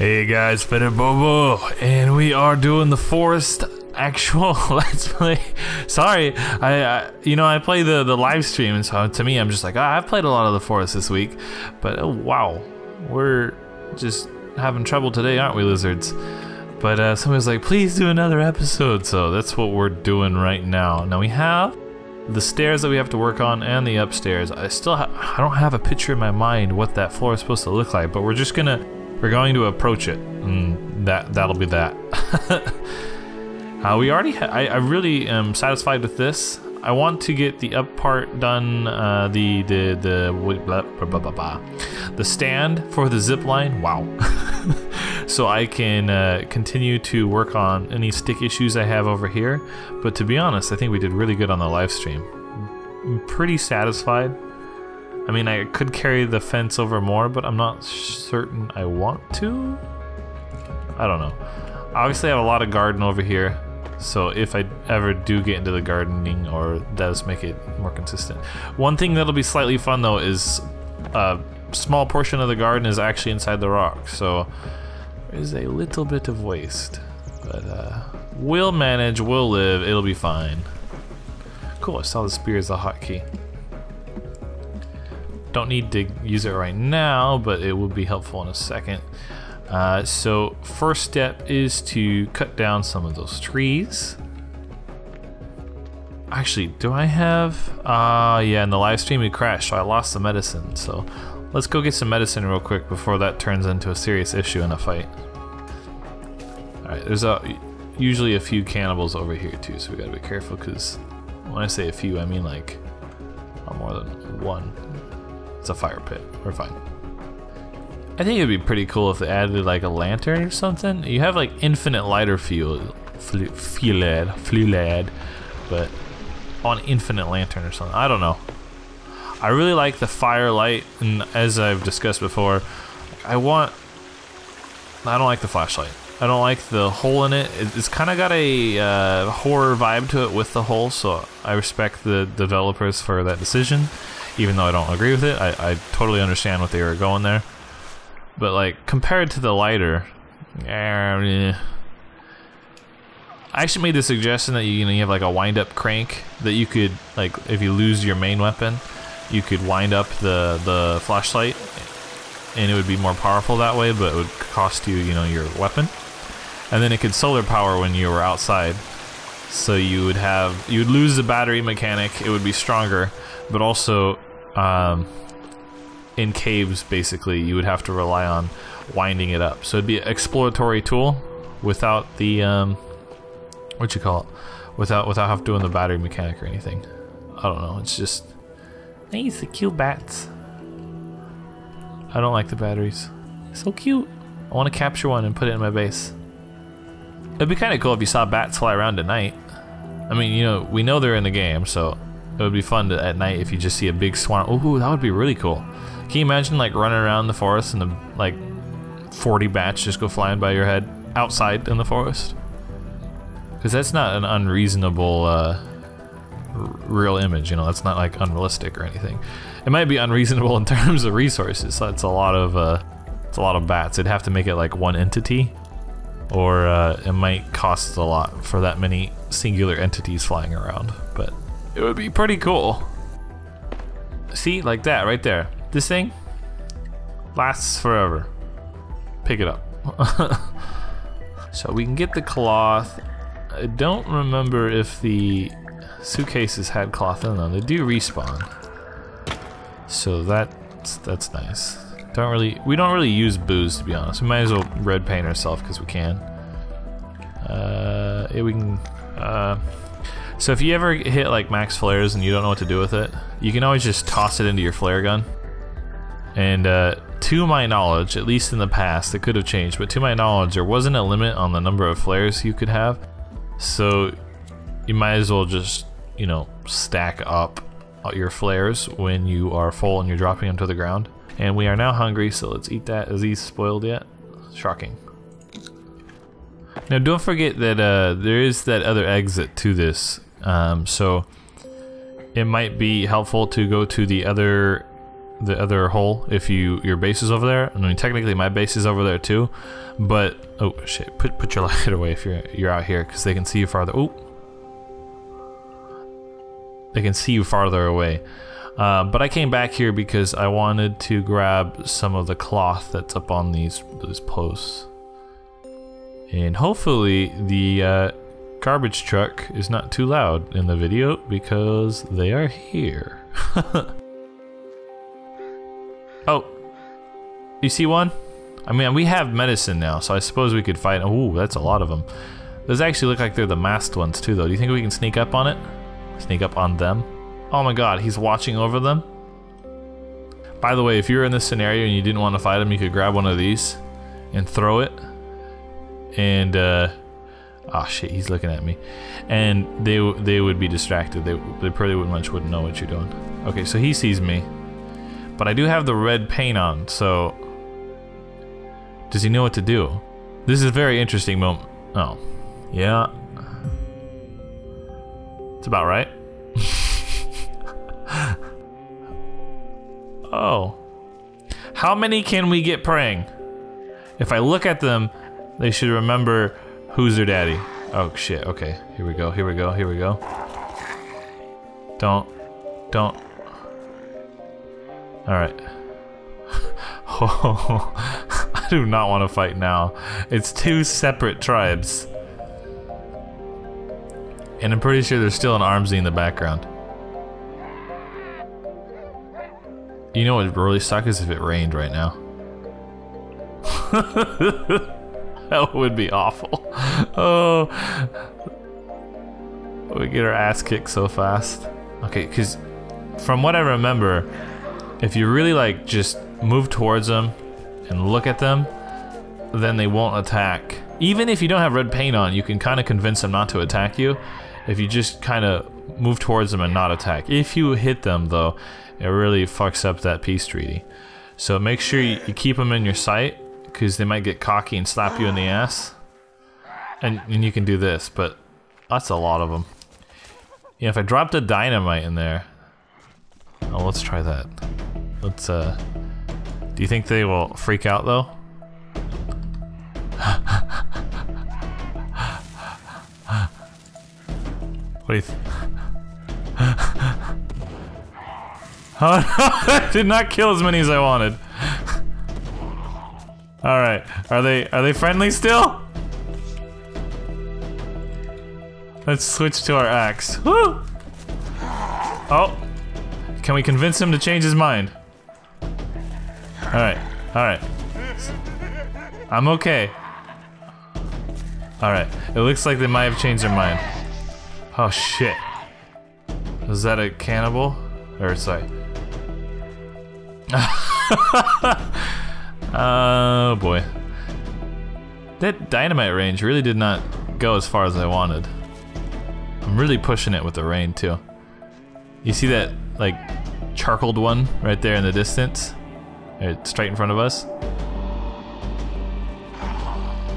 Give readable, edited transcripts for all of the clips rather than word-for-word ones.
Hey guys, Fetid Bobo, and we are doing the forest actual let's play. Sorry, I play the live stream, and so to me I'm just like, I've played a lot of the forest this week, but oh wow, we're just having trouble today, aren't we, lizards? But somebody was like, please do another episode, so that's what we're doing right now. Now we have the stairs that we have to work on and the upstairs. I don't have a picture in my mind what that floor is supposed to look like, but we're going to approach it, and that'll be that. We already I really am satisfied with this. I want to get the up part done, the stand for the zip line. Wow. So I can continue to work on any stick issues I have over here. But to be honest, I think we did really good on the live stream. I'm pretty satisfied. I mean, I could carry the fence over more, but I'm not certain I want to. I don't know. Obviously I have a lot of garden over here, so if I ever do get into the gardening, or does make it more consistent. One thing that'll be slightly fun though is a small portion of the garden is actually inside the rock, so there's a little bit of waste. But we'll manage, we'll live, it'll be fine. Cool, I saw the spear as a hotkey. Don't need to use it right now, but it will be helpful in a second. So first step is to cut down some of those trees. Actually, do I have... yeah, in the live stream it crashed, so I lost the medicine. So let's go get some medicine real quick before that turns into a serious issue in a fight. Alright, there's usually a few cannibals over here too, so we gotta be careful, because when I say a few, I mean like more than one. It's a fire pit. We're fine. I think it'd be pretty cool if they added like a lantern or something. You have like infinite lighter fuel, but on infinite lantern or something. I don't know. I really like the firelight, and as I've discussed before, I don't like the flashlight. I don't like the hole in it. It's kind of got a horror vibe to it with the hole, so I respect the developers for that decision. Even though I don't agree with it, I totally understand what they were going there. But like, compared to the lighter, I actually made the suggestion that you have like a wind-up crank that you could, like, if you lose your main weapon, you could wind up the flashlight, and it would be more powerful that way, but it would cost you, your weapon. And then it could solar power when you were outside, so you would lose the battery mechanic. It would be stronger, but also in caves, basically, you would have to rely on winding it up. So it'd be an exploratory tool without the without having doing the battery mechanic or anything. I don't know. It's just nice, the cute bats. I don't like the batteries. So cute. I want to capture one and put it in my base. It'd be kind of cool if you saw bats fly around at night. I mean, we know they're in the game, so it would be fun at night if you just see a big swarm. Ooh, that would be really cool. Can you imagine like running around the forest and like 40 bats just go flying by your head outside in the forest? Because that's not an unreasonable real image, that's not like unrealistic or anything. It might be unreasonable in terms of resources. So it's a lot of bats. It'd have to make it like one entity, or it might cost a lot for that many singular entities flying around. But it would be pretty cool. See, like that right there. This thing lasts forever. Pick it up. So we can get the cloth. I don't remember if the suitcases had cloth in them. They do respawn, so that's nice. We don't really use booze, to be honest. We might as well red paint ourselves because we can. Yeah, we can. So if you ever hit like max flares and you don't know what to do with it, you can always just toss it into your flare gun. And to my knowledge, at least in the past, it could have changed, but to my knowledge, there wasn't a limit on the number of flares you could have. So you might as well just, stack up your flares when you are full and you're dropping them to the ground. And we are now hungry, so let's eat that. Is these spoiled yet? Shocking. Now don't forget that there is that other exit to this, so it might be helpful to go to the other other hole if your base is over there. I mean, technically my base is over there too, but oh shit! Put your light away if you're out here, because they can see you farther. Oh, they can see you farther away. But I came back here because I wanted to grab some of the cloth that's up on these posts, and hopefully the garbage truck is not too loud in the video, because they are here. Oh, you see one? I mean, we have medicine now, so I suppose we could fight. Ooh, that's a lot of them. Those actually look like they're the masked ones too, though. Do you think we can sneak up on it? Sneak up on them? Oh my god, he's watching over them? By the way, if you're in this scenario and you didn't want to fight him, you could grab one of these and throw it. And, oh shit, he's looking at me. And they would be distracted. They pretty much wouldn't know what you're doing. Okay, so he sees me. But I do have the red paint on, so... Does he know what to do? This is a very interesting moment. Oh. Yeah. It's about right. Oh. How many can we get praying? If I look at them, they should remember who's their daddy. Oh shit, okay. Here we go, here we go, here we go. Don't. Alright. Oh, I do not want to fight now. It's two separate tribes. And I'm pretty sure there's still an armsy in the background. You know what would really suck is if it rained right now. That would be awful. Oh, we get our ass kicked so fast. Okay, because from what I remember, if you really like just move towards them and look at them, then they won't attack. Even if you don't have red paint on, you can kind of convince them not to attack you if you just kind of move towards them and not attack. If you hit them though, it really fucks up that peace treaty. So make sure you keep them in your sight, because they might get cocky and slap you in the ass. And you can do this, but that's a lot of them. Yeah, if I dropped a dynamite in there. Oh, let's try that. Let's, do you think they will freak out though? What do you Oh no, I did not kill as many as I wanted. Alright, are they friendly still? Let's switch to our axe. Woo! Oh, can we convince him to change his mind? Alright, alright. I'm okay. Alright, it looks like they might have changed their mind. Oh shit. Was that a cannibal? Or sorry. Oh boy. That dynamite range really did not go as far as I wanted. I'm really pushing it with the rain too. You see that like charcoaled one right there in the distance? Straight in front of us?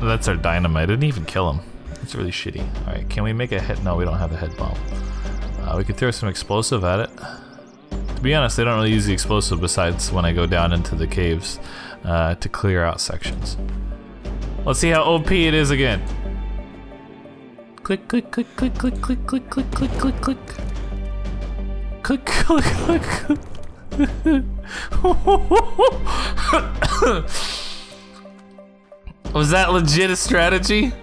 That's our dynamite. I didn't even kill him. It's really shitty. Alright, can we make a head? No, we don't have a head bomb. We could throw some explosive at it. To be honest, I don't really use the explosive besides when I go down into the caves to clear out sections. Let's see how OP it is again. Click, click, click, click, click, click, click, click, click, click, click. Click, click, click, click. Was that legit a strategy?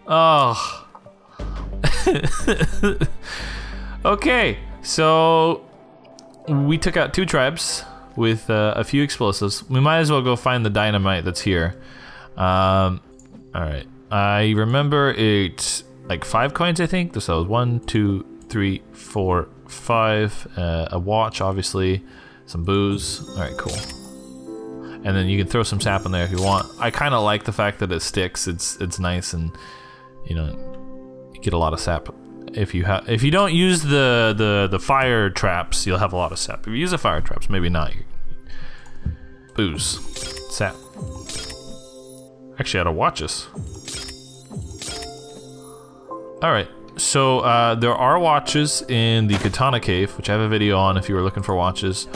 Oh. Okay, so we took out 2 tribes with a few explosives. We might as well go find the dynamite that's here. Alright, I remember it's like 5 coins, I think. So 1, 2, 3, 4, 5. A watch, obviously. Some booze. Alright, cool. And then you can throw some sap in there if you want. I kind of like the fact that it sticks. It's nice, and you know, you get a lot of sap. If you don't use the fire traps, you'll have a lot of sap. If you use the fire traps, maybe not. Booze, sap. Actually, I had to watch us. All right, So there are watches in the Katana Cave, which I have a video on if you were looking for watches.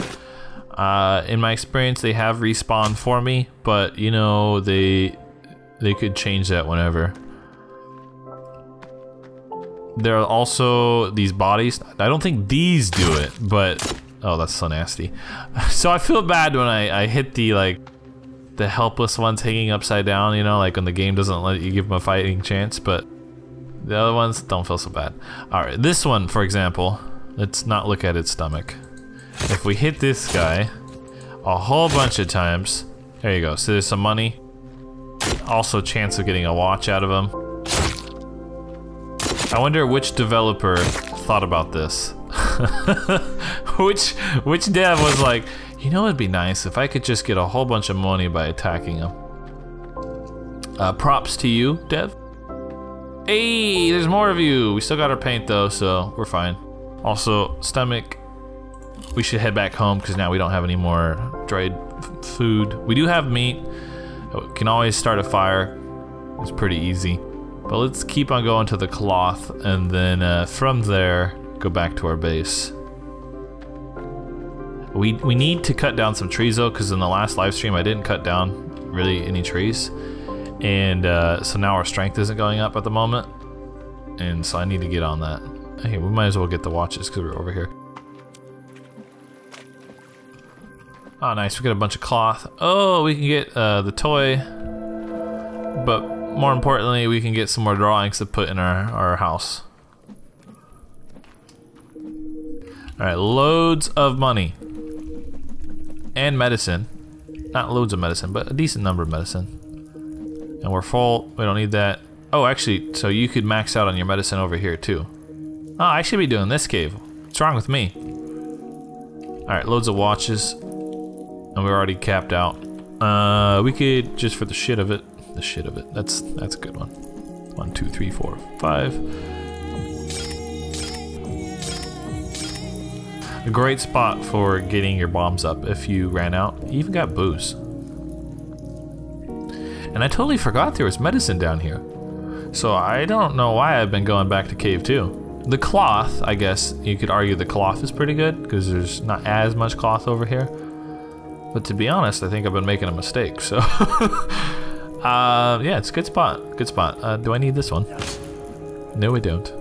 In my experience, they have respawned for me, but you know, they could change that whenever. There are also these bodies. I don't think these do it, but oh, that's so nasty. So I feel bad when I hit the the helpless ones hanging upside down, you know, like when the game doesn't let you give them a fighting chance, but the other ones don't feel so bad. Alright, this one, for example, let's not look at its stomach. If we hit this guy a whole bunch of times, there you go, so there's some money. Also chance of getting a watch out of him. I wonder which developer thought about this. which dev was like, you know, it'd be nice if I could just get a whole bunch of money by attacking him. Props to you, dev. Hey, there's more of you. We still got our paint though, so we're fine. Also, stomach. We should head back home because now we don't have any more dried food. We do have meat. We can always start a fire. It's pretty easy. But let's keep on going to the cloth, and then from there, go back to our base. We need to cut down some trees though, because in the last live stream I didn't cut down really any trees. And so now our strength isn't going up at the moment. And so I need to get on that. Hey, we might as well get the watches because we're over here. Oh, nice, we got a bunch of cloth. Oh, we can get the toy. But more importantly, we can get some more drawings to put in our house. Alright, loads of money. And medicine. Not loads of medicine, but a decent number of medicine. And we're full, we don't need that. Oh, actually, so you could max out on your medicine over here too. Oh, I should be doing this cave. What's wrong with me? Alright, loads of watches. And we're already capped out. We could, just for the shit of it, that's a good one. 1, 2, 3, 4, 5. A great spot for getting your bombs up if you ran out. You even got booze. And I totally forgot there was medicine down here. So I don't know why I've been going back to cave 2. The cloth, I guess you could argue the cloth is pretty good because there's not as much cloth over here. But to be honest, I think I've been making a mistake, so. Yeah, it's a good spot, good spot. Do I need this one? No, I don't.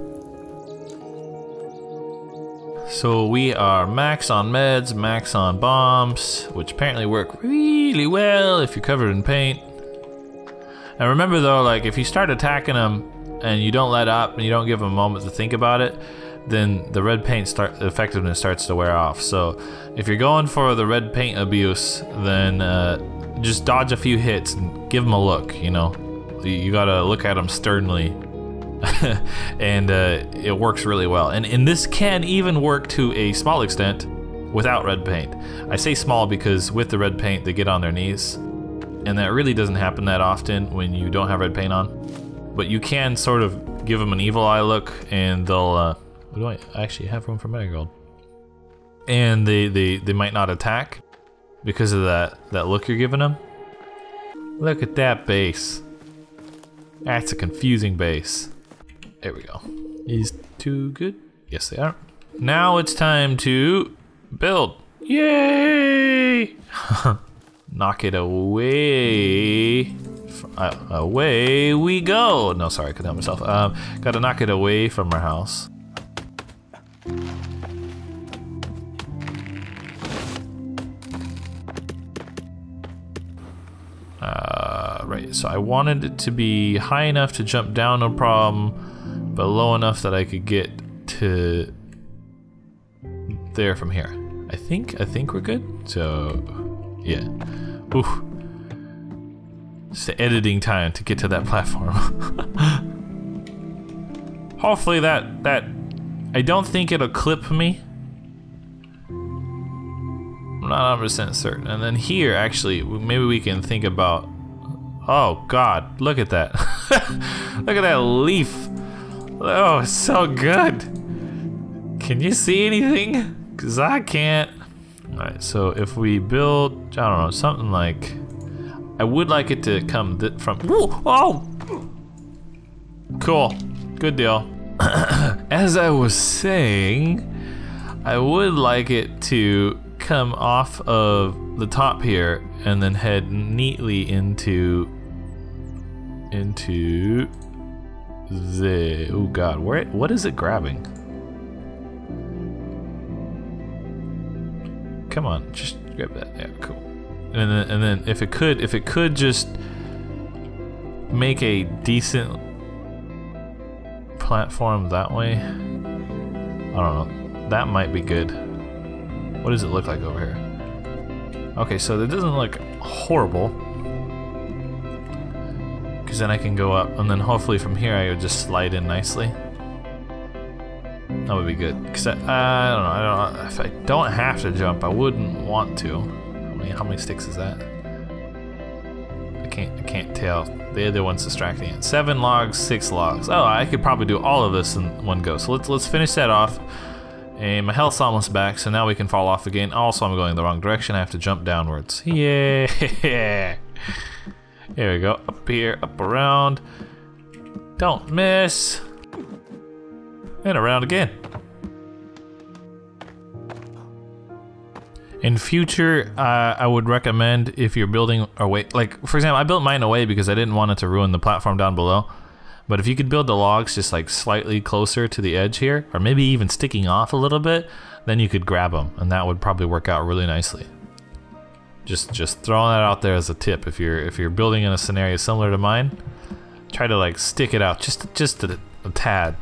So we are max on meds, max on bombs, which apparently work really well if you're covered in paint. And remember though, like if you start attacking them and you don't let up and you don't give them a moment to think about it, then the red paint effectiveness starts to wear off. So if you're going for the red paint abuse, then just dodge a few hits and give them a look, you know. You gotta look at them sternly. And it works really well. And this can even work to a small extent without red paint. I say small because with the red paint they get on their knees. And that really doesn't happen that often when you don't have red paint on. But you can sort of give them an evil eye look and they'll... what do I actually have room for marigold? And they might not attack because of that look you're giving them. Look at that base. That's a confusing base. There we go. Is too good? Yes, they are. Now it's time to build. Yay! Knock it away. Away we go. No, sorry, I couldn't help myself. Gotta knock it away from our house. Right, so I wanted it to be high enough to jump down, no problem, but low enough that I could get to there from here. I think we're good. So, yeah. Oof. It's the editing time to get to that platform. Hopefully that I don't think it'll clip me. I'm not 100% certain. And then here, actually, maybe we can think about. Oh God, look at that. Look at that leaf. Oh, it's so good. Can you see anything? Cause I can't. All right, so if we build, I don't know, something like, I would like it to come from, ooh, oh! Cool, good deal. as I was saying, I would like it to come off of the top here and then head neatly into the, oh god, what is it grabbing? Come on, just grab that. Yeah, cool. And then if it could just make a decent platform that way. I don't know. That might be good. What does it look like over here? Okay, so it doesn't look horrible. Because then I can go up, and then hopefully from here I would just slide in nicely. That would be good. Because I don't know. If I don't have to jump, I wouldn't want to. How many sticks is that? I can't tell. The other one's distracting it. 7 logs, 6 logs. Oh, I could probably do all of this in one go. So let's finish that off. And my health's almost back, so now we can fall off again. Also, I'm going the wrong direction. I have to jump downwards. Yeah. Here we go. Up here, up around. Don't miss. And around again. In future, I would recommend if you're building away, like for example, I built mine away because I didn't want it to ruin the platform down below. But if you could build the logs just like slightly closer to the edge here, or maybe even sticking off a little bit, then you could grab them, and that would probably work out really nicely. Just throwing that out there as a tip. If you're building in a scenario similar to mine, try to like stick it out just a tad.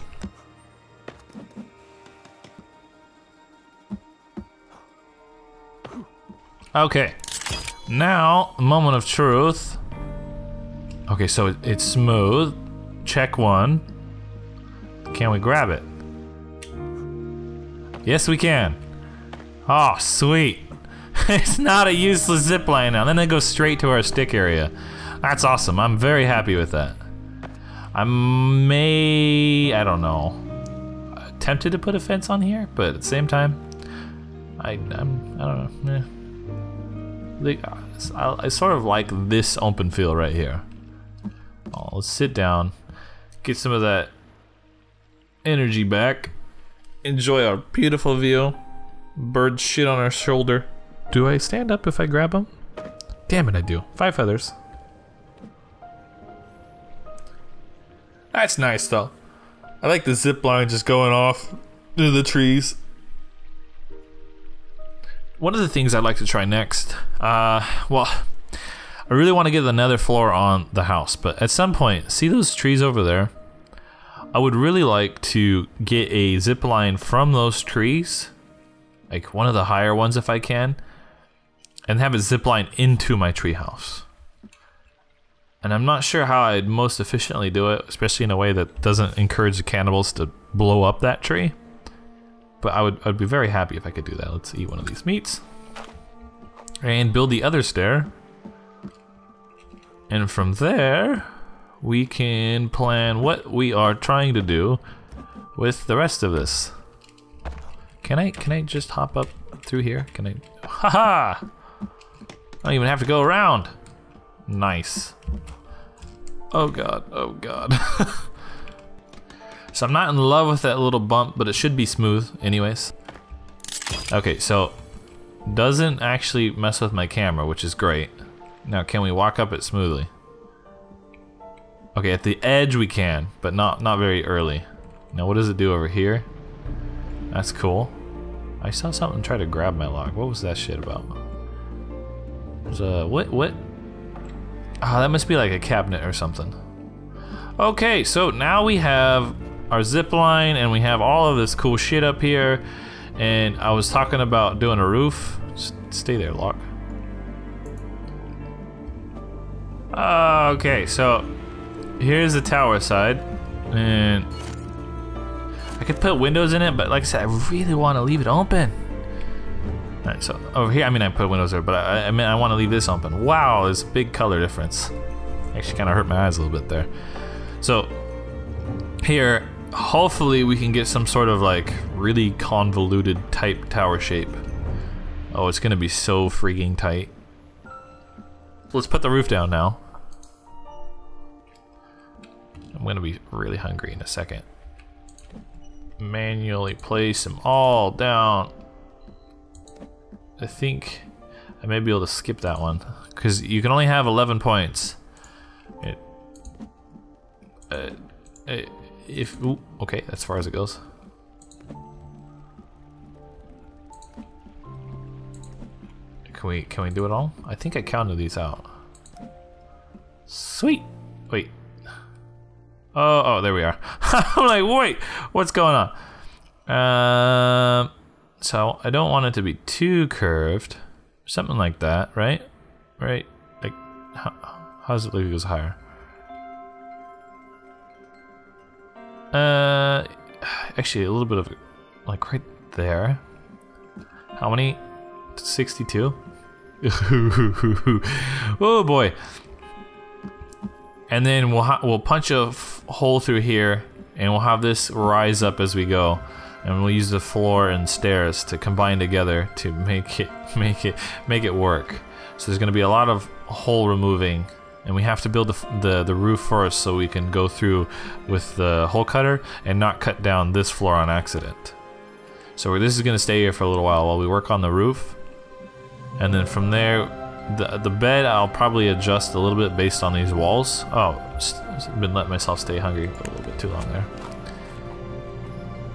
Okay, now moment of truth. Okay, so it's smooth. Check 1. Can we grab it? Yes, we can. Oh, sweet. It's not a useless zipline now. Then it goes straight to our stick area. That's awesome. I'm very happy with that. I don't know, tempted to put a fence on here, but at the same time, I don't know. I sort of like this open field right here. Oh, let's sit down, get some of that energy back, enjoy our beautiful view. Birds shit on our shoulder. Do I stand up if I grab them? Damn it, I do. 5 feathers. That's nice though. I like the zip line just going off into the trees. One of the things I'd like to try next, well, I really want to get another floor on the house, but at some point, see those trees over there? I would really like to get a zip line from those trees, like one of the higher ones if I can, and have a zip line into my treehouse. And I'm not sure how I'd most efficiently do it, especially in a way that doesn't encourage the cannibals to blow up that tree. But I'd be very happy if I could do that. Let's eat one of these meats. And build the other stair. And from there, we can plan what we are trying to do with the rest of this. Can I just hop up through here? Can I? Haha! I don't even have to go around. Nice. Oh god, oh god. So I'm not in love with that little bump, but it should be smooth anyways. Okay, so doesn't actually mess with my camera, which is great. Now can we walk up it smoothly? Okay, at the edge we can, but not very early. Now what does it do over here? That's cool. I saw something try to grab my log. What was that shit about? There's a what? Oh, that must be like a cabinet or something. Okay, so now we have our zip line and we have all of this cool shit up here. And I was talking about doing a roof. Just stay there, Locke. Okay, so here's the tower side. And I could put windows in it, but like I said, I really want to leave it open. Alright, so over here, I mean I put windows there, but I mean I want to leave this open. Wow, there's a big color difference. Actually kind of hurt my eyes a little bit there. So here, hopefully we can get some sort of like really convoluted type tower shape. Oh, it's gonna be so freaking tight. Let's put the roof down now. I'm gonna be really hungry in a second. manually place them all down. I think I may be able to skip that one because you can only have 11 points. Ooh, okay, as far as it goes. Can we do it all? I think I counted these out. Sweet. Wait. Oh, there we are. I'm like, wait, what's going on? So I don't want it to be too curved, something like that, right? Right? Like, how does it look if it goes higher? Actually, a little bit of, like, right there. How many? 62. Oh boy. And then we'll punch a hole through here, and we'll have this rise up as we go, and we'll use the floor and stairs to combine together to make it work. So there's going to be a lot of hole removing, and we have to build the roof first so we can go through with the hole cutter and not cut down this floor on accident. So this is going to stay here for a little while we work on the roof, and then from there. The bed I'll probably adjust a little bit based on these walls. Oh, been letting myself stay hungry for a little bit too long there.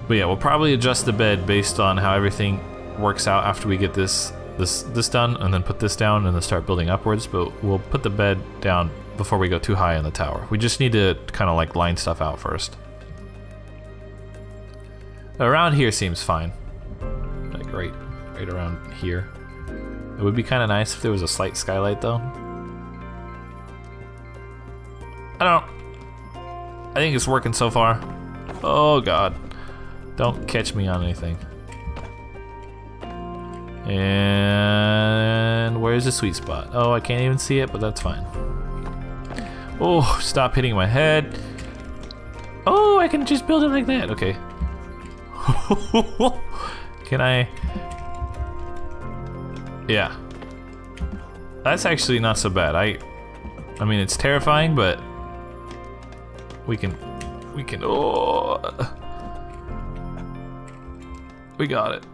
But yeah, we'll probably adjust the bed based on how everything works out after we get this done, and then put this down and then start building upwards. But we'll put the bed down before we go too high in the tower. We just need to kind of like line stuff out first. Around here seems fine. Like right around here. It would be kind of nice if there was a slight skylight though. I think it's working so far. Oh god. Don't catch me on anything. And where's the sweet spot? Oh, I can't even see it, but that's fine. Oh, stop hitting my head. Oh, I can just build it like that. Okay. Can I? Yeah. That's actually not so bad. I mean, it's terrifying, but we can, oh. We got it.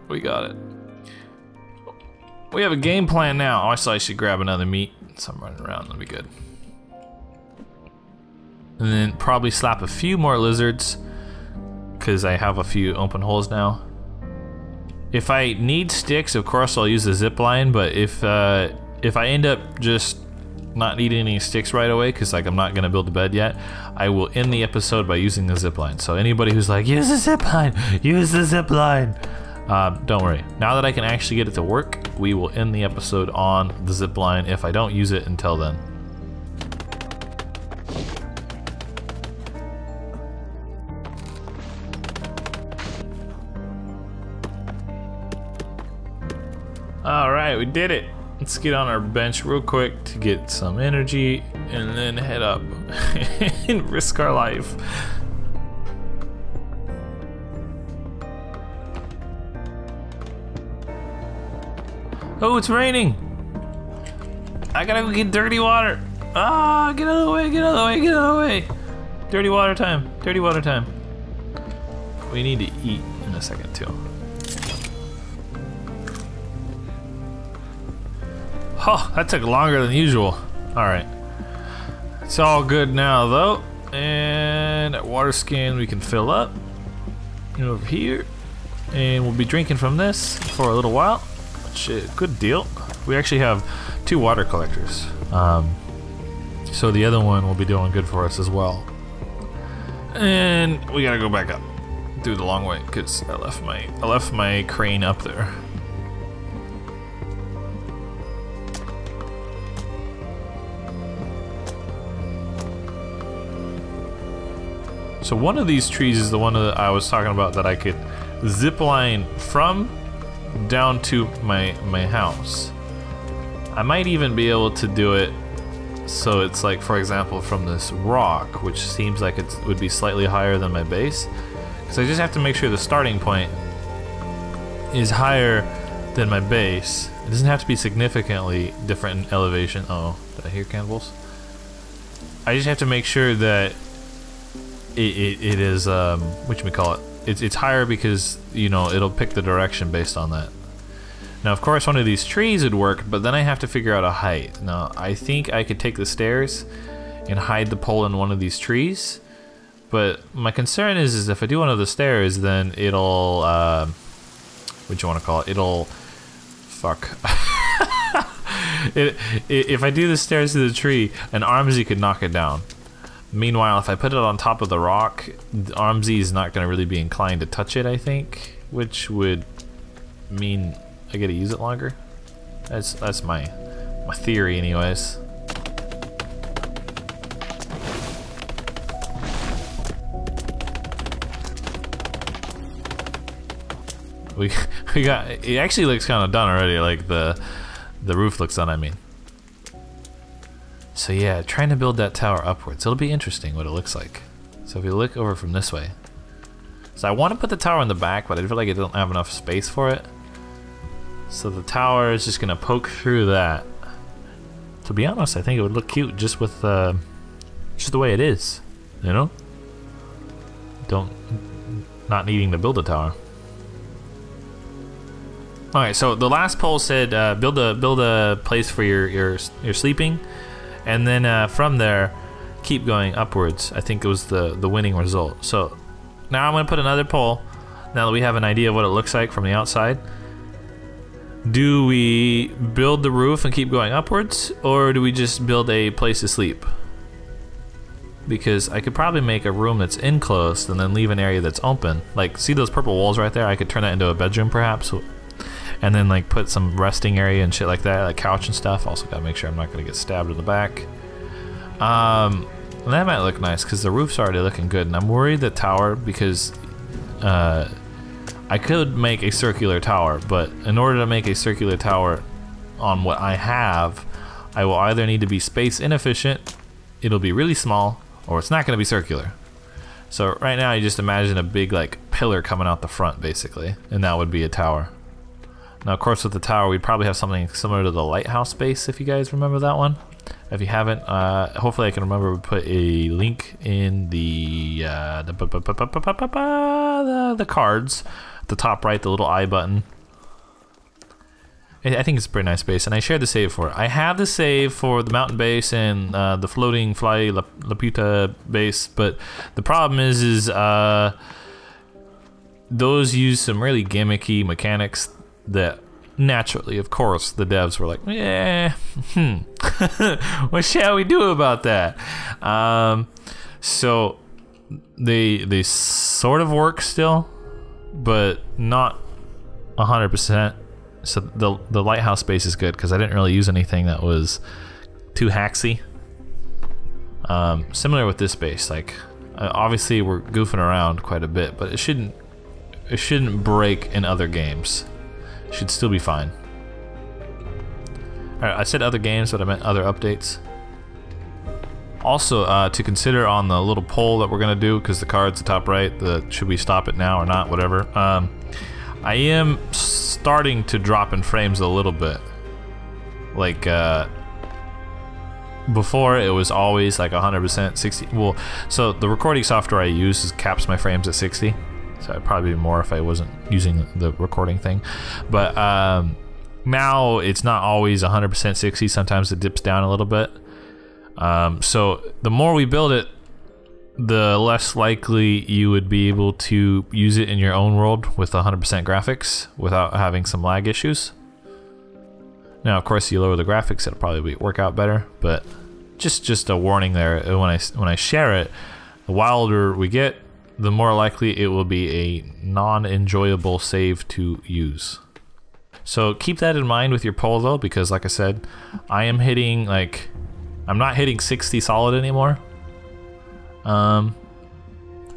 We have a game plan now. Oh, I should grab another meat. So I'm running around, that'll be good. And then probably slap a few more lizards, because I have a few open holes now. If I need sticks, of course I'll use the zip line, but if I end up just not needing any sticks right away, because like I'm not gonna build a bed yet, I will end the episode by using the zip line. So anybody who's like, use the zip line, use the zip line, don't worry. Now that I can actually get it to work, we will end the episode on the zip line if I don't use it until then. Alright, we did it. Let's get on our bench real quick to get some energy and then head up and risk our life. Oh, it's raining. I gotta go get dirty water. Ah, get out of the way, get out of the way, get out of the way. Dirty water time, dirty water time. We need to eat in a second too. Oh, that took longer than usual. Alright. It's all good now though. And that water skin we can fill up. And over here. And we'll be drinking from this for a little while. Which is a good deal. We actually have 2 water collectors. So the other one will be doing good for us as well. And we gotta go back up through the long way because I left my crane up there. So one of these trees is the one that I was talking about that I could zip line from down to my house. I might even be able to do it so it's like, for example, from this rock, which seems like it would be slightly higher than my base. So I just have to make sure the starting point is higher than my base. It doesn't have to be significantly different in elevation. Oh, did I hear cannibals? I just have to make sure that it is, whatchamacallit, it's higher because, you know, it'll pick the direction based on that. Now, of course, one of these trees would work, but then I have to figure out a height. Now, I think I could take the stairs and hide the pole in one of these trees, but my concern is if I do one of the stairs, then it'll, what you want to call it? It'll, fuck. If I do the stairs to the tree, an Armsy could knock it down. Meanwhile, if I put it on top of the rock, the Armsy is not going to really be inclined to touch it, I think, which would mean I gotta use it longer. That's my theory, anyways. We got, it actually looks kind of done already. Like the roof looks done, I mean. So yeah, trying to build that tower upwards. It'll be interesting what it looks like. So if we look over from this way, so I want to put the tower in the back, but I feel like I don't have enough space for it. So the tower is just gonna poke through that. To be honest, I think it would look cute just with just the way it is, you know? Not needing to build a tower. All right, so the last poll said build a place for your sleeping, and then from there keep going upwards. I think it was the winning result. So now I'm gonna put another poll. Now that we have an idea of what it looks like from the outside. Do we build the roof and keep going upwards, or do we just build a place to sleep? Because I could probably make a room that's enclosed and then leave an area that's open. Like, see those purple walls right there? I could turn that into a bedroom perhaps, and then like put some resting area and shit like that, like couch and stuff. Also gotta make sure I'm not gonna get stabbed in the back. That might look nice because the roof's already looking good, and I'm worried that tower, because I could make a circular tower, but in order to make a circular tower on what I have, I will either need to be space inefficient, it'll be really small, or it's not going to be circular. So right now you just imagine a big like pillar coming out the front basically, and that would be a tower. Now of course with the tower we'd probably have something similar to the lighthouse base, if you guys remember that one. If you haven't, hopefully I can remember to put a link in the cards. The top right, the little I button. I think it's a pretty nice base, and I shared the save for it. I have the save for the mountain base and the floating fly Laputa base, but the problem is those use some really gimmicky mechanics that naturally, of course, the devs were like, yeah, what shall we do about that? So they sort of work still, but not 100%. So the lighthouse base is good because I didn't really use anything that was too hacksy. Similar with this base, like obviously we're goofing around quite a bit, but it shouldn't break in other games. It should still be fine. All right, I said other games, but I meant other updates. Also, to consider on the little poll that we're gonna do, because the card's the top right, should we stop it now or not, whatever. I am starting to drop in frames a little bit. Like, before it was always like 100%, 60. Well, so the recording software I use caps my frames at 60. So it'd probably be more if I wasn't using the recording thing. But now it's not always 100% 60. Sometimes it dips down a little bit. So the more we build it, the less likely you would be able to use it in your own world with 100% graphics without having some lag issues. Now, of course, you lower the graphics, it'll probably work out better. But just a warning there: when I share it, the wilder we get, the more likely it will be a non-enjoyable save to use. So keep that in mind with your poll though, because like I said, I am hitting like, I'm not hitting 60 solid anymore. Or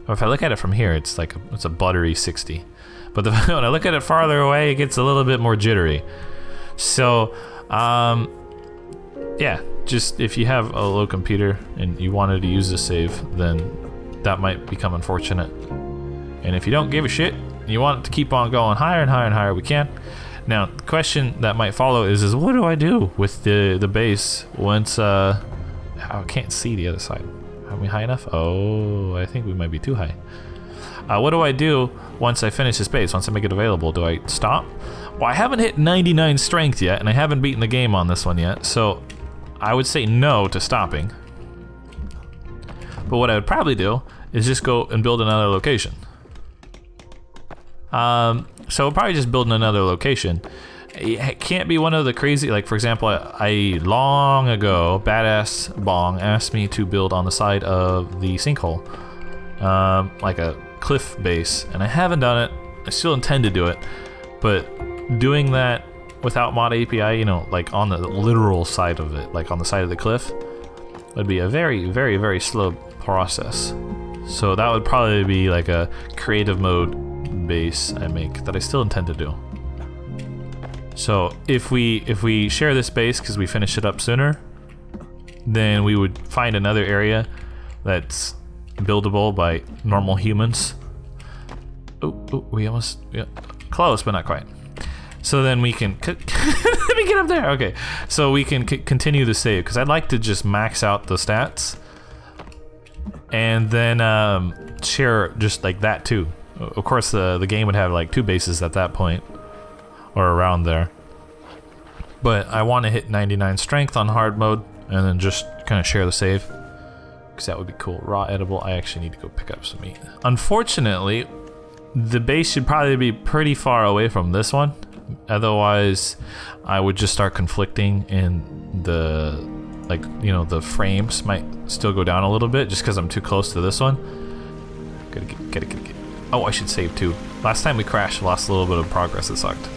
if I look at it from here, it's like it's a buttery 60. But when I look at it farther away, it gets a little bit more jittery. So yeah, just if you have a low computer and you wanted to use this save, then that might become unfortunate. And if you don't give a shit, you want it to keep on going higher and higher and higher, we can. Now, the question that might follow is what do I do with the base once I can't see the other side? Are we high enough? Oh, I think we might be too high. What do I do once I finish this base? Once I make it available, do I stop? Well, I haven't hit 99 strength yet, and I haven't beaten the game on this one yet, so I would say no to stopping. But what I would probably do is just go and build another location. So we'll probably just build in another location. It can't be one of the crazy, like for example, I long ago, Badass Bong asked me to build on the side of the sinkhole, like a cliff base, and I haven't done it. I still intend to do it, but doing that without mod API, you know, like on the literal side of it, like on the side of the cliff, would be a very, very, very slow process. So that would probably be like a creative mode base I make that I still intend to do. So if we share this base because we finish it up sooner, then we would find another area that's buildable by normal humans. Oh, we almost, yeah, close, but not quite. So then we can, let me get up there, okay. So we can continue the save, because I'd like to just max out the stats, and then share just like that too. Of course, the game would have like 2 bases at that point, or around there. But I want to hit 99 strength on hard mode, and then just kind of share the save, because that would be cool. Raw edible, I actually need to go pick up some meat. Unfortunately, the base should probably be pretty far away from this one. Otherwise, I would just start conflicting, and the, like, you know, the frames might still go down a little bit just because I'm too close to this one. Gotta get. Oh, I should save too. Last time we crashed, lost a little bit of progress. It sucked.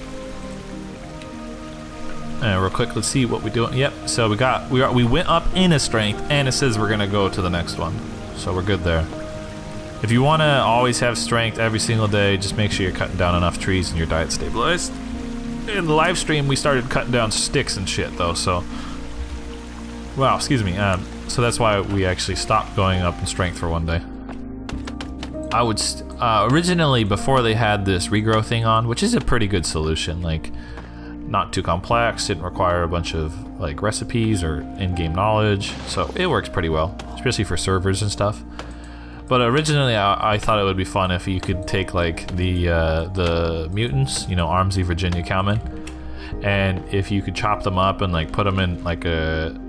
And real quick, let's see what we do. Yep. So we went up in a strength, and it says we're gonna go to the next one. So we're good there. If you want to always have strength every single day, just make sure you're cutting down enough trees and your diet's stabilized. In the live stream, we started cutting down sticks and shit though, so... Wow, excuse me. So that's why we actually stopped going up in strength for one day. I would... originally, before they had this regrow thing on, which is a pretty good solution, like, not too complex, didn't require a bunch of, like, recipes or in-game knowledge, so it works pretty well, especially for servers and stuff. But originally, I thought it would be fun if you could take like the mutants, you know, Armsy Virginia Cowmen, and if you could chop them up and like put them in like a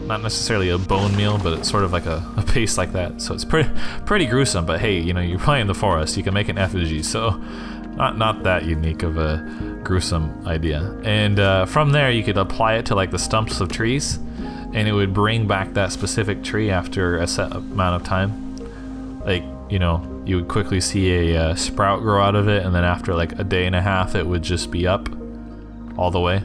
not necessarily a bone meal, but it's sort of like a paste like that. So it's pretty gruesome. But hey, you know, you're playing the forest, you can make an effigy, so not that unique of a gruesome idea. And from there, you could apply it to like the stumps of trees, and it would bring back that specific tree after a set amount of time. Like, you know, you would quickly see a sprout grow out of it, and then after like a day and a half, it would just be up all the way.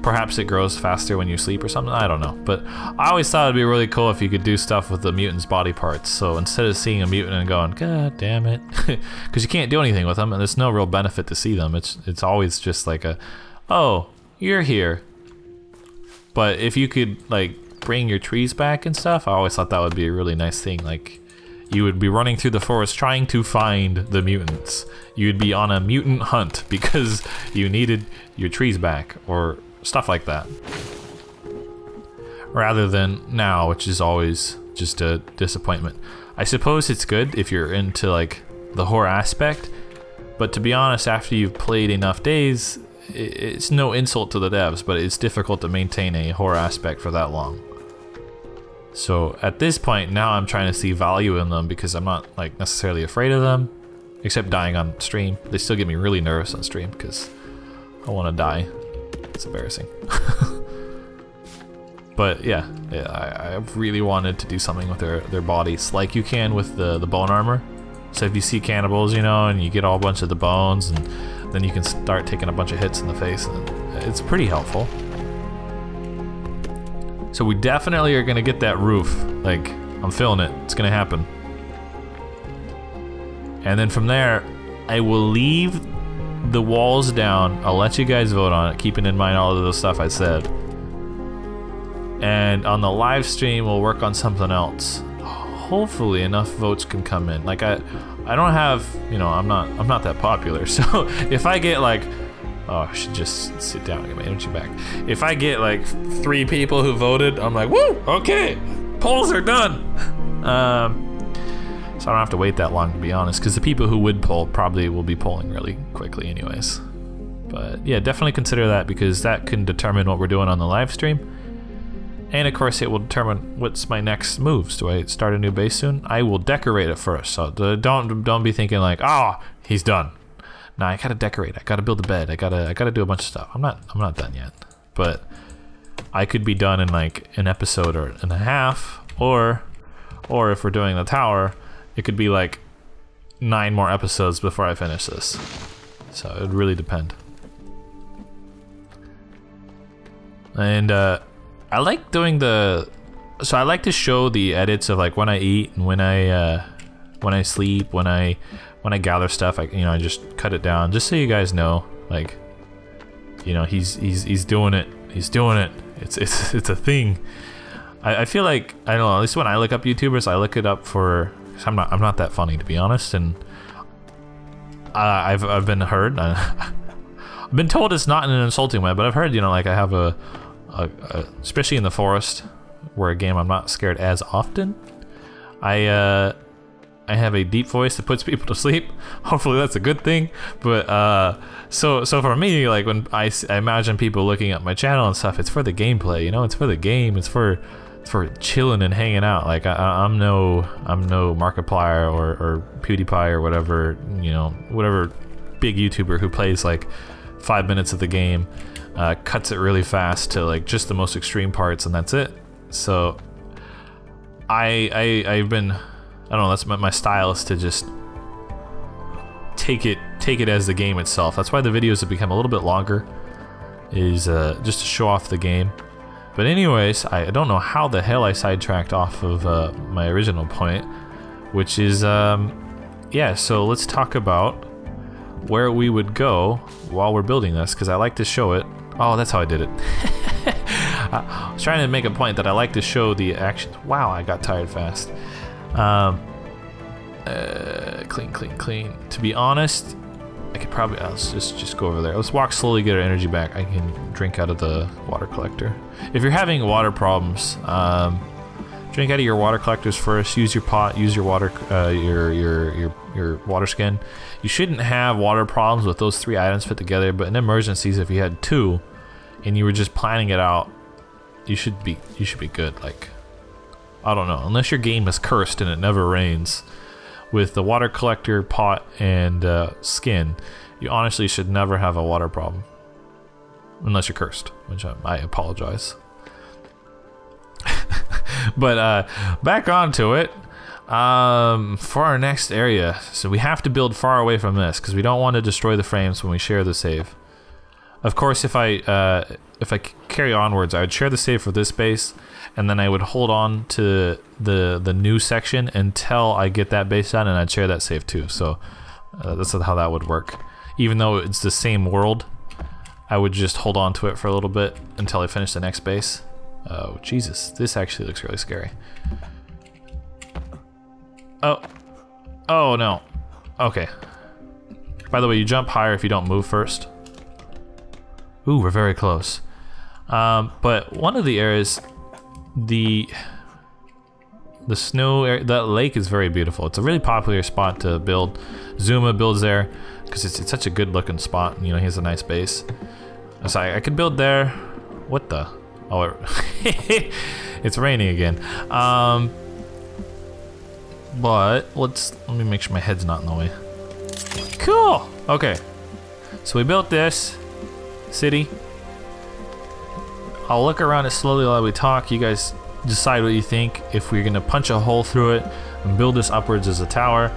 Perhaps it grows faster when you sleep or something, I don't know. But I always thought it'd be really cool if you could do stuff with the mutant's body parts. So instead of seeing a mutant and going, God damn it, because you can't do anything with them, and there's no real benefit to see them. It's always just like a, oh, you're here. But if you could like bring your trees back and stuff, I always thought that would be a really nice thing. Like, you would be running through the forest trying to find the mutants. You'd be on a mutant hunt because you needed your trees back or stuff like that. Rather than now, which is always just a disappointment. I suppose it's good if you're into like the horror aspect, but to be honest, after you've played enough days, it's no insult to the devs, but it's difficult to maintain a horror aspect for that long. So at this point, now I'm trying to see value in them because I'm not like necessarily afraid of them, except dying on stream. They still get me really nervous on stream because I want to die. It's embarrassing. But yeah, I really wanted to do something with their bodies, like you can with the bone armor. So if you see cannibals, you know, and you get all a bunch of the bones, and then you can start taking a bunch of hits in the face, and it's pretty helpful. So we definitely are gonna get that roof. Like, I'm feeling it. It's gonna happen. And then from there, I will leave the walls down. I'll let you guys vote on it, keeping in mind all of the stuff I said. And on the live stream, we'll work on something else. Hopefully enough votes can come in. Like I don't have, you know, I'm not that popular. So if I get like, oh, I should just sit down and get my energy back. If I get like 3 people who voted, I'm like, woo, okay, polls are done. So I don't have to wait that long, to be honest, because the people who would pull probably will be pulling really quickly anyways. But yeah, definitely consider that, because that can determine what we're doing on the live stream. And of course it will determine what's my next moves. Do I start a new base soon? I will decorate it first, so don't be thinking like, oh, he's done. Nah, I gotta decorate, I gotta build a bed, I gotta do a bunch of stuff. I'm not done yet. But I could be done in like an episode or and a half, or if we're doing the tower, it could be like 9 more episodes before I finish this. So it would really depend. And I like doing so I like to show the edits of like when I eat and when I sleep, when I gather stuff. I just cut it down just so you guys know, like, you know, he's doing it. He's doing it. It's a thing. I feel like, I don't know, at least when I look up YouTubers, I look it up for, I'm not that funny, to be honest, and I've been heard, I've been told it's not in an insulting way, but I've heard, you know, like I have a especially in the forest, where a game I'm not scared as often, I have a deep voice that puts people to sleep. Hopefully that's a good thing. But so for me, like when I imagine people looking at my channel and stuff, it's for the gameplay, you know, it's for the game, it's for chilling and hanging out. Like I'm no Markiplier or PewDiePie or whatever, you know, whatever big YouTuber who plays like 5 minutes of the game, cuts it really fast to like just the most extreme parts, and that's it. So I've been, I don't know, that's my style, is to just take it as the game itself. That's why the videos have become a little bit longer, is just to show off the game. But anyways, I don't know how the hell I sidetracked off of my original point, which is, yeah, so let's talk about where we would go while we're building this, because I like to show it. Oh, that's how I did it. I was trying to make a point that I like to show the actions. Wow, I got tired fast. Clean. To be honest, I could probably, let's just go over there. Let's walk slowly, get our energy back. I can drink out of the water collector. If you're having water problems, drink out of your water collectors first. Use your pot. Use your water, your water skin. You shouldn't have water problems with those 3 items put together. But in emergencies, if you had 2, and you were just planning it out, you should be good. Like, I don't know, unless your game is cursed and it never rains. With the water collector, pot, and skin, you honestly should never have a water problem. Unless you're cursed, which I apologize. But back onto it. For our next area, so we have to build far away from this, because we don't want to destroy the frames when we share the save. Of course, if I carry onwards, I would share the save for this base, and then I would hold on to the new section until I get that base done, and I'd share that save too. So that's how that would work. Even though it's the same world, I would just hold on to it for a little bit until I finish the next base. Oh Jesus, this actually looks really scary. Oh no. Okay. By the way, you jump higher if you don't move first. Ooh, we're very close. But one of the areas, the snow area, that lake is very beautiful. It's a really popular spot to build. Zuma builds there because it's such a good looking spot. You know, he has a nice base. So I could build there. What the? Oh, it's raining again. But let me make sure my head's not in the way. Cool. Okay. So we built this city. I'll look around it slowly while we talk. You guys decide what you think. If we're gonna punch a hole through it and build this upwards as a tower,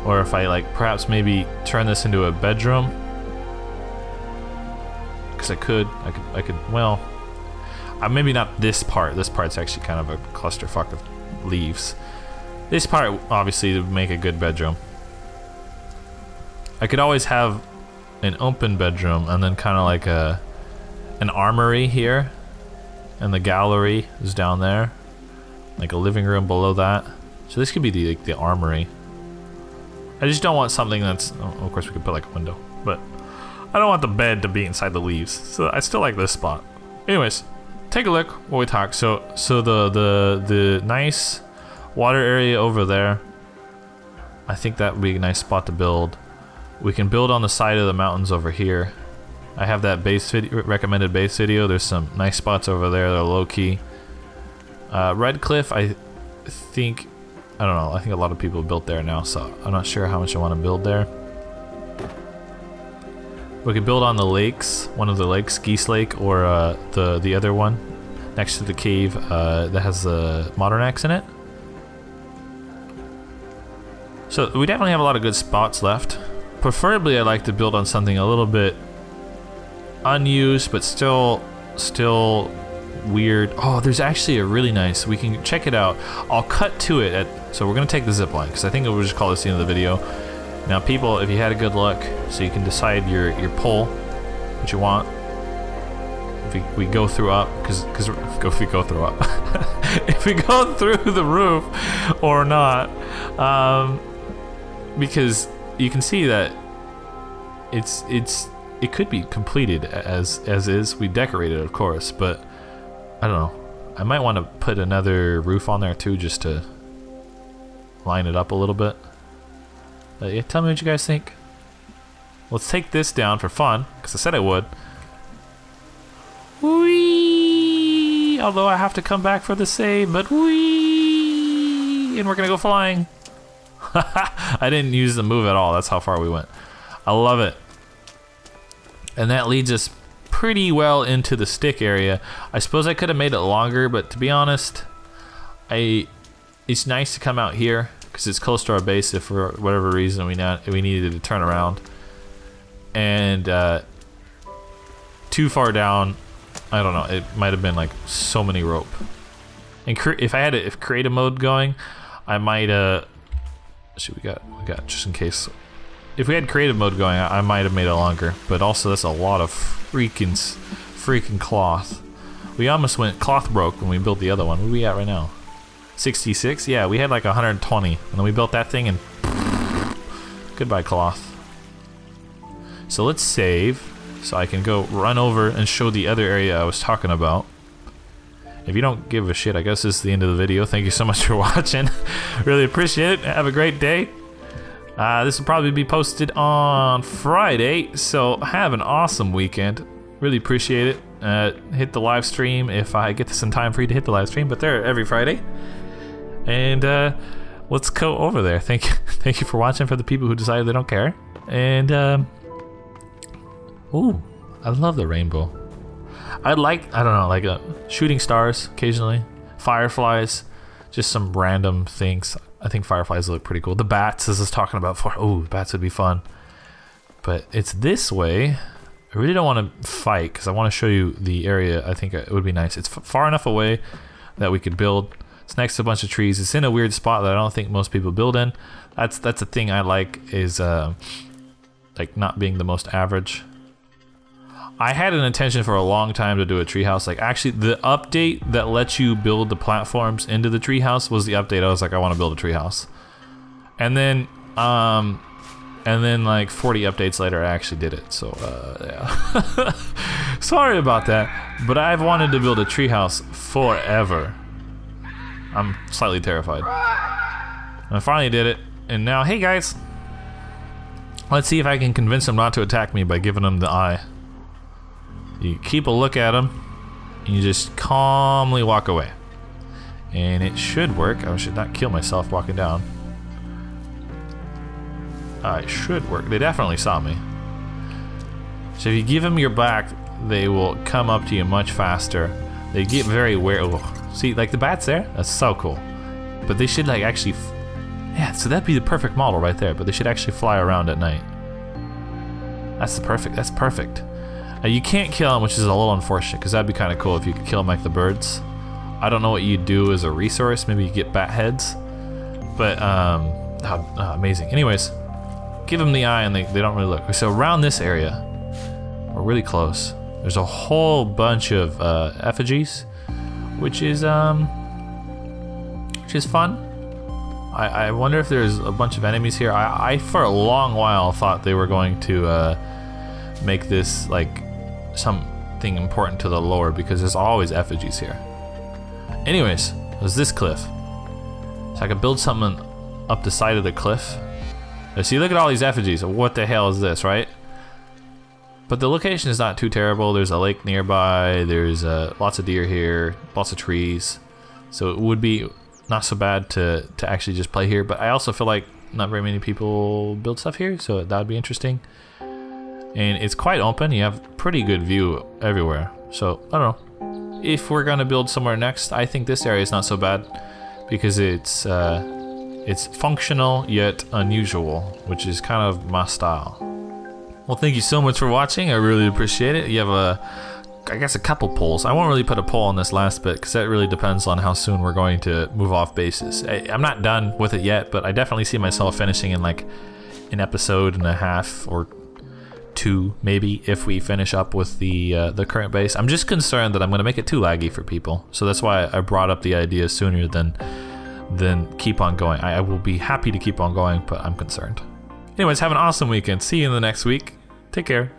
or if I like perhaps maybe turn this into a bedroom. Because I could. Well, maybe not this part. This part's actually kind of a clusterfuck of leaves. This part obviously would make a good bedroom. I could always have an open bedroom and then kind of like an armory here, and the gallery is down there, like a living room below that. So this could be the armory. I just don't want something that's, of course we could put like a window, but I don't want the bed to be inside the leaves. So I still like this spot. Anyways, take a look while we talk. So the nice water area over there. I think that would be a nice spot to build. We can build on the side of the mountains over here. I have that base video, recommended base video. There's some nice spots over there that are low key. Red Cliff, I think, I don't know, I think a lot of people built there now, so I'm not sure how much I want to build there. We could build on the lakes, one of the lakes, Geese Lake, or the other one next to the cave that has the modern axe in it. So we definitely have a lot of good spots left. Preferably, I'd like to build on something a little bit unused, but still weird. Oh, there's actually a really nice. We can check it out. I'll cut to it at. So we're gonna take the zip line because I think we'll just call this the end of the video. Now, people, if you had a good look, so you can decide your pull, what you want. If we go through up, because if we go through up, if we go through the roof or not, because you can see that it could be completed as is. We decorated, of course, but I don't know. I might want to put another roof on there too, just to line it up a little bit. Yeah, tell me what you guys think. Let's take this down for fun, because I said I would. Whee! Although I have to come back for the save, but whee! And we're gonna go flying. I didn't use the move at all. That's how far we went. I love it. And that leads us pretty well into the stick area. I suppose I could have made it longer, but to be honest, it's nice to come out here because it's close to our base if for whatever reason we needed to turn around. And too far down, I don't know, it might have been like so many rope. And if I had creative mode going, I might we got just in case. If we had creative mode going, I might have made it longer, but also that's a lot of freaking cloth. We almost went cloth broke when we built the other one. Where are we at right now? 66? Yeah, we had like 120, and then we built that thing and goodbye cloth. So let's save, so I can go run over and show the other area I was talking about. If you don't give a shit, I guess this is the end of the video. Thank you so much for watching. Really appreciate it. Have a great day. This will probably be posted on Friday, so have an awesome weekend. Really appreciate it. Hit the live stream if I get this in time for you to hit the live stream, but they're every Friday. And let's go over there. Thank you for watching. For the people who decided they don't care. And ooh, I love the rainbow. I don't know, like shooting stars occasionally, fireflies, just some random things. I think fireflies look pretty cool. The bats, as I was talking about before. Oh, bats would be fun. But it's this way. I really don't want to fight because I want to show you the area. I think it would be nice. It's far enough away that we could build. It's next to a bunch of trees. It's in a weird spot that I don't think most people build in. That's a thing I like, is like not being the most average. I had an intention for a long time to do a treehouse. Like, actually, the update that lets you build the platforms into the treehouse was the update. I was like, I want to build a treehouse. And then like 40 updates later, I actually did it. So, yeah. Sorry about that. But I've wanted to build a treehouse forever. I'm slightly terrified. I finally did it. And now, hey guys. Let's see if I can convince them not to attack me by giving them the eye. You keep a look at them, and you just calmly walk away. And it should work. I should not kill myself walking down. It should work. They definitely saw me. So if you give them your back, they will come up to you much faster. They get very wary. Oh, see, like the bats there? That's so cool. But they should like actually... yeah, so that'd be the perfect model right there. But they should actually fly around at night. That's perfect. You can't kill them, which is a little unfortunate, because that'd be kind of cool if you could kill them like the birds. I don't know what you'd do as a resource. Maybe you get bat heads. But, amazing. Anyways, give them the eye and they don't really look. So around this area, we're really close. There's a whole bunch of effigies, which is fun. I wonder if there's a bunch of enemies here. I for a long while thought they were going to make this like something important to the lore, because there's always effigies here. Anyways, there's this cliff. So I could build something up the side of the cliff See, look at all these effigies. What the hell is this, right? But the location is not too terrible. There's a lake nearby. There's lots of deer here, lots of trees. So it would be not so bad to actually just play here. But I also feel like not very many people build stuff here, so that would be interesting. And it's quite open. You have pretty good view everywhere. So I don't know. If we're gonna build somewhere next, I think this area is not so bad because it's functional yet unusual, which is kind of my style. Well, thank you so much for watching. I really appreciate it. You have I guess a couple polls. I won't really put a poll on this last bit because that really depends on how soon we're going to move off bases. I'm not done with it yet, but I definitely see myself finishing in like an episode and a half or 2 maybe if we finish up with the current base. I'm just concerned that I'm going to make it too laggy for people. So that's why I brought up the idea sooner than keep on going. I will be happy to keep on going, but I'm concerned. Anyways, have an awesome weekend. See you in the next week. Take care.